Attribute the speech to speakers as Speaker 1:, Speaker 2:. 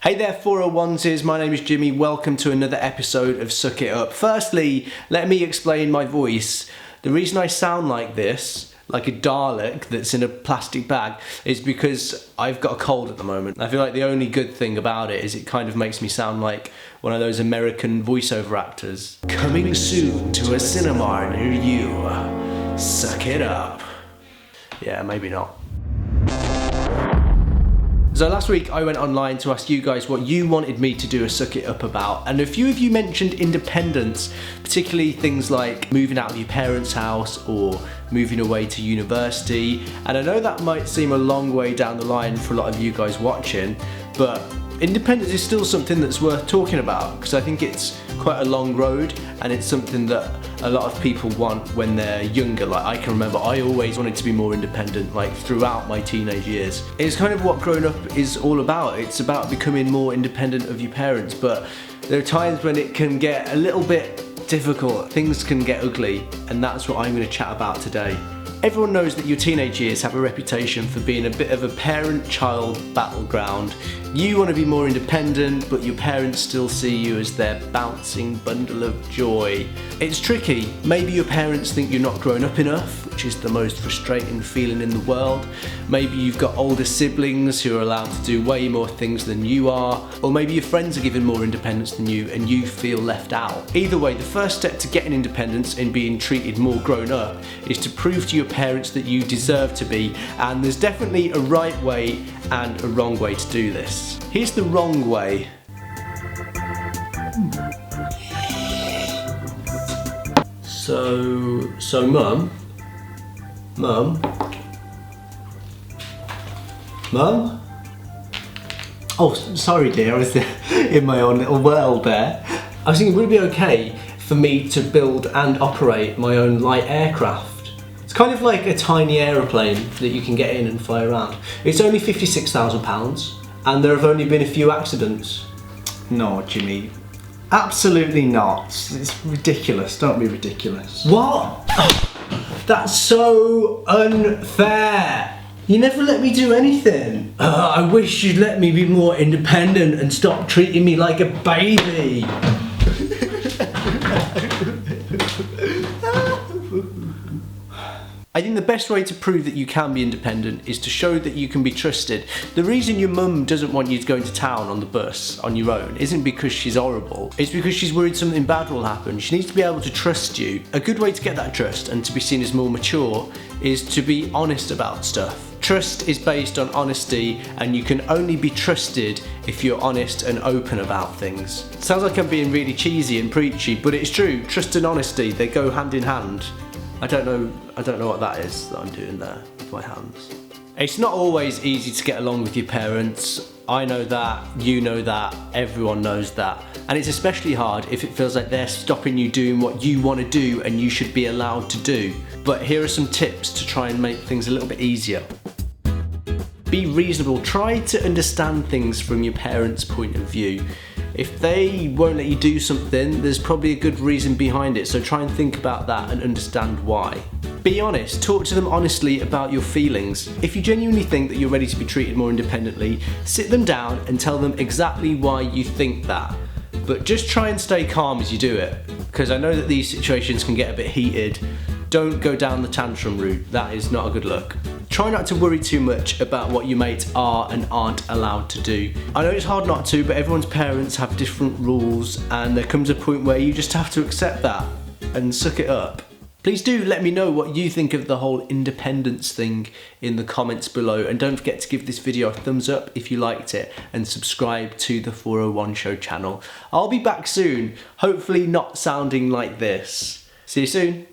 Speaker 1: Hey there 401s, my name is Jimmy, welcome to another episode of Suck It Up. Firstly, let me explain my voice. The reason I sound like this, like a Dalek that's in a plastic bag, is because I've got a cold at the moment. I feel like the only good thing about it is it kind of makes me sound like one of those American voiceover actors. Coming soon to a cinema near you. Suck it up. Yeah, maybe not. So last week I went online to ask you guys what you wanted me to do a Suck It Up about, and a few of you mentioned independence, particularly things like moving out of your parents' house or moving away to university. And I know that might seem a long way down the line for a lot of you guys watching, but independence is still something that's worth talking about because I think it's quite a long road and it's something that a lot of people want when they're younger. Like, I can remember I always wanted to be more independent, like throughout my teenage years. It's kind of what growing up is all about. It's about becoming more independent of your parents, but there are times when it can get a little bit difficult. Things can get ugly, and that's what I'm going to chat about today. Everyone knows that your teenage years have a reputation for being a bit of a parent-child battleground. You want to be more independent, but your parents still see you as their bouncing bundle of joy. It's tricky. Maybe your parents think you're not grown up enough, which is the most frustrating feeling in the world. Maybe you've got older siblings who are allowed to do way more things than you are. Or maybe your friends are given more independence than you and you feel left out. Either way, the first step to getting independence and being treated more grown up is to prove to your parents that you deserve to be, and there's definitely a right way and a wrong way to do this. Here's the wrong way. So Mum? Oh, sorry dear, I was in my own little world there. I was thinking, would it be okay for me to build and operate my own light aircraft? It's kind of like a tiny aeroplane that you can get in and fly around. It's only £56,000 and there have only been a few accidents. No, Jimmy, absolutely not. It's ridiculous, don't be ridiculous. What? That's so unfair. You never let me do anything. I wish you'd let me be more independent and stop treating me like a baby. I think the best way to prove that you can be independent is to show that you can be trusted. The reason your mum doesn't want you to go into town on the bus on your own isn't because she's horrible, it's because she's worried something bad will happen. She needs to be able to trust you. A good way to get that trust and to be seen as more mature is to be honest about stuff. Trust is based on honesty, and you can only be trusted if you're honest and open about things. Sounds like I'm being really cheesy and preachy, but it's true. Trust and honesty, they go hand in hand. I don't know what that is that I'm doing there with my hands. It's not always easy to get along with your parents. I know that, you know that, everyone knows that. And it's especially hard if it feels like they're stopping you doing what you want to do and you should be allowed to do. But here are some tips to try and make things a little bit easier. Be reasonable. Try to understand things from your parents' point of view. If they won't let you do something, there's probably a good reason behind it, so try and think about that and understand why. Be honest, talk to them honestly about your feelings. If you genuinely think that you're ready to be treated more independently, sit them down and tell them exactly why you think that. But just try and stay calm as you do it, because I know that these situations can get a bit heated. Don't go down the tantrum route, that is not a good look. Try not to worry too much about what your mates are and aren't allowed to do. I know it's hard not to, but everyone's parents have different rules, and there comes a point where you just have to accept that and suck it up. Please do let me know what you think of the whole independence thing in the comments below, and don't forget to give this video a thumbs up if you liked it and subscribe to the 401 Show channel. I'll be back soon, hopefully not sounding like this. See you soon.